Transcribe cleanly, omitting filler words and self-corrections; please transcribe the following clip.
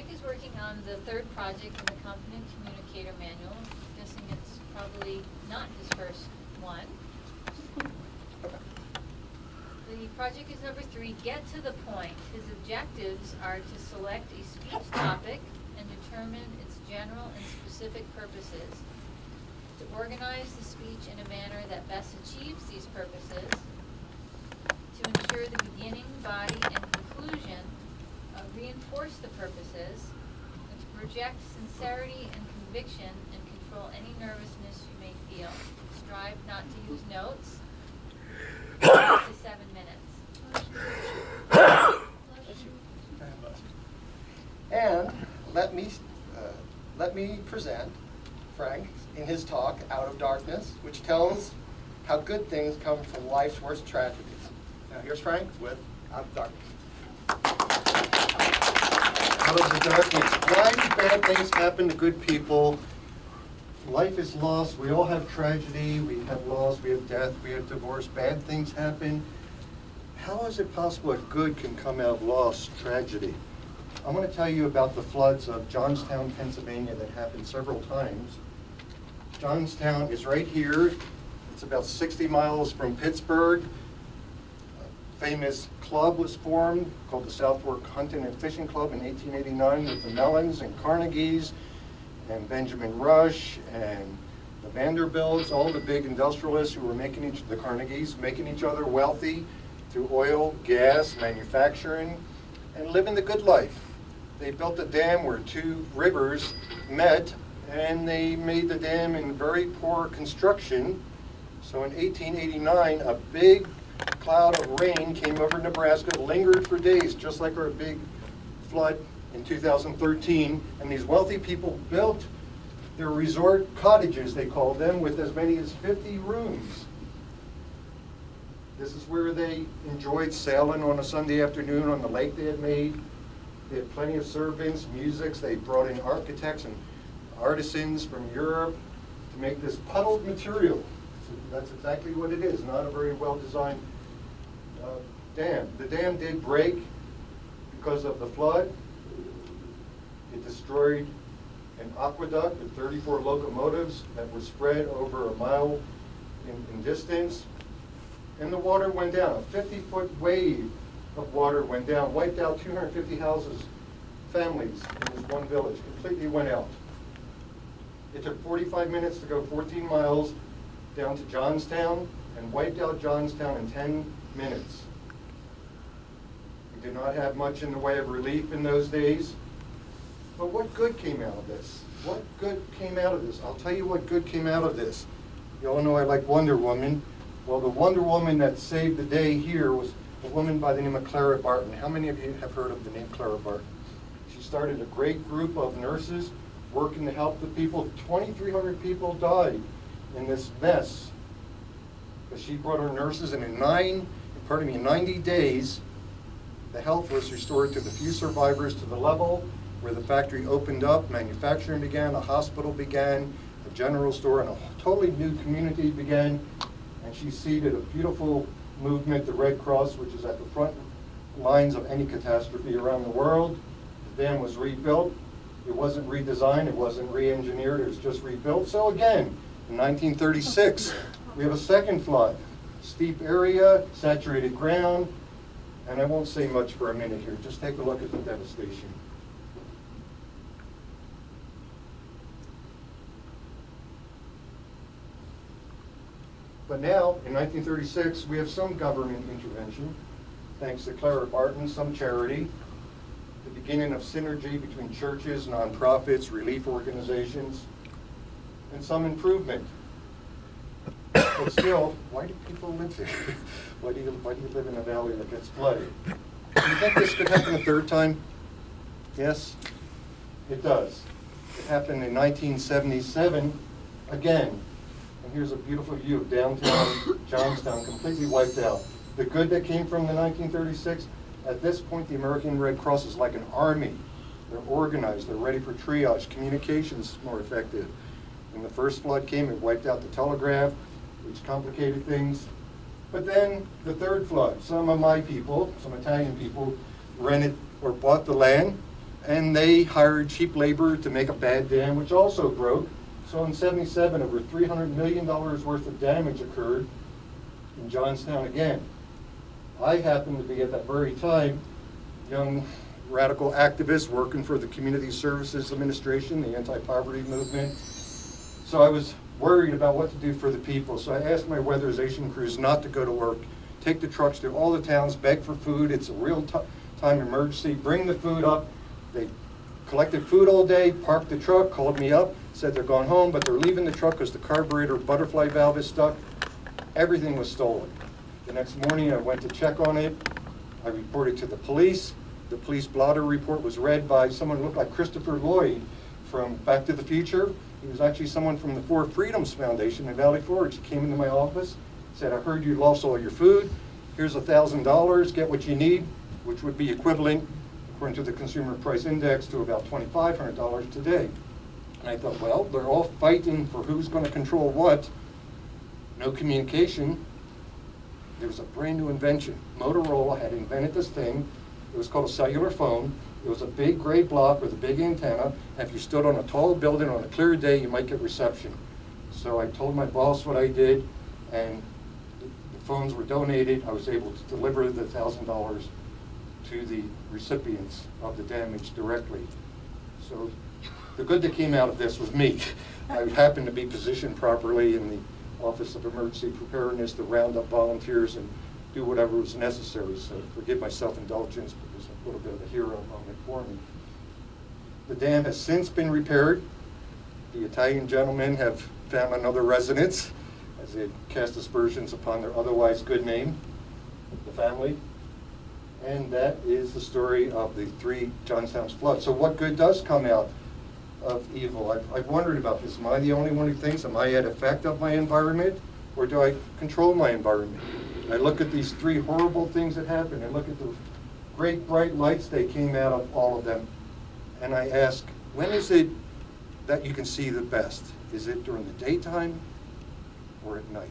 Frank is working on the third project in the Competent Communicator Manual. I'm guessing it's probably not his first one. The project is number 3, Get to the Point. His objectives are to select a speech topic and determine its general and specific purposes, to organize the speech in a manner that best achieves these purposes, to ensure the beginning, body, and conclusion reinforce the purposes, and to project sincerity and conviction and control any nervousness you may feel. Strive not to use notes. 5 to 7 minutes. And let me present Frank in his talk, Out of Darkness, which tells how good things come from life's worst tragedies. Now here's Frank with Out of Darkness. Out of the darkness. Why do bad things happen to good people? Life is lost. We all have tragedy. We have loss. We have death. We have divorce. Bad things happen. How is it possible that good can come out of loss, tragedy? I'm going to tell you about the floods of Johnstown, Pennsylvania that happened several times. Johnstown is right here. It's about 60 miles from Pittsburgh. A famous club was formed called the South Fork Hunting and Fishing Club in 1889 with the Mellons and Carnegies and Benjamin Rush and the Vanderbilts, all the big industrialists who were the Carnegies, making each other wealthy through oil, gas, manufacturing, and living the good life. They built a dam where 2 rivers met, and they made the dam in very poor construction. So in 1889, a big cloud of rain came over Nebraska, lingered for days, just like our big flood in 2013, and these wealthy people built their resort cottages, they called them, with as many as 50 rooms. This is where they enjoyed sailing on a Sunday afternoon on the lake they had made. They had plenty of servants, musics. They brought in architects and artisans from Europe to make this puddled material. So that's exactly what it is, not a very well-designed dam. The dam did break because of the flood. It destroyed an aqueduct with 34 locomotives that were spread over a mile in distance. And the water went down. A 50-foot wave of water went down, wiped out 250 houses, families in this one village, completely went out. It took 45 minutes to go 14 miles down to Johnstown and wiped out Johnstown in 10 minutes. We did not have much in the way of relief in those days. But what good came out of this? What good came out of this? I'll tell you what good came out of this. You all know I like Wonder Woman. Well, the Wonder Woman that saved the day here was a woman by the name of Clara Barton. How many of you have heard of the name Clara Barton? She started a great group of nurses working to help the people. 2,300 people died in this mess. But she brought her nurses, and in 90 days, the health was restored to the few survivors to the level where the factory opened up, manufacturing began, a hospital began, a general store, and a totally new community began. And she seeded a beautiful movement, the Red Cross, which is at the front lines of any catastrophe around the world. The dam was rebuilt. It wasn't redesigned, it wasn't re-engineered, it was just rebuilt. So again, in 1936, we have a second flood. Steep area, saturated ground, and I won't say much for a minute here. Just take a look at the devastation. But now, in 1936, we have some government intervention, thanks to Clara Barton, some charity, the beginning of synergy between churches, nonprofits, relief organizations, and some improvement. But still, why do people live there? Why do you live in a valley that gets flooded? Do you think this could happen a third time? Yes, it does. It happened in 1977 again. And here's a beautiful view of downtown Johnstown, completely wiped out. The good that came from the 1936, at this point the American Red Cross is like an army. They're organized, they're ready for triage, communications more effective. When the first flood came, it wiped out the telegraph, which complicated things. But then the third flood, some of my people, some Italian people, rented or bought the land, and they hired cheap labor to make a bad dam, which also broke. So in '77, over $300 million worth of damage occurred in Johnstown again. I happened to be at that very time young radical activist working for the Community Services Administration, the anti-poverty movement. So I was worried about what to do for the people. So I asked my weatherization crews not to go to work, take the trucks to all the towns, beg for food. It's a real time emergency. Bring the food up. They collected food all day, parked the truck, called me up, said they're going home, but they're leaving the truck because the carburetor butterfly valve is stuck. Everything was stolen. The next morning I went to check on it. I reported to the police. The police blotter report was read by someone who looked like Christopher Lloyd from Back to the Future. He was actually someone from the Four Freedoms Foundation in Valley Forge. He came into my office, said, I heard you lost all your food. Here's $1,000, get what you need, which would be equivalent, according to the Consumer Price Index, to about $2,500 today. And I thought, well, they're all fighting for who's going to control what. No communication. There was a brand new invention. Motorola had invented this thing. It was called a cellular phone. It was a big gray block with a big antenna. And if you stood on a tall building on a clear day, you might get reception. So I told my boss what I did, and the phones were donated. I was able to deliver the $1,000 to the recipients of the damage directly. So the good that came out of this was me. I happened to be positioned properly in the Office of Emergency Preparedness to round up volunteers and do whatever was necessary. So forgive my self-indulgence, but it was a little bit of a hero moment for me. The dam has since been repaired. The Italian gentlemen have found another residence as they cast aspersions upon their otherwise good name, the family. And that is the story of the 3 Johnstown's floods. So what good does come out of evil? I've wondered about this. Am I the only one who thinks, am I at effect of my environment, or do I control my environment? I look at these 3 horrible things that happened. I look at the great bright lights that came out of all of them, and I ask, when is it that you can see the best? Is it during the daytime or at night?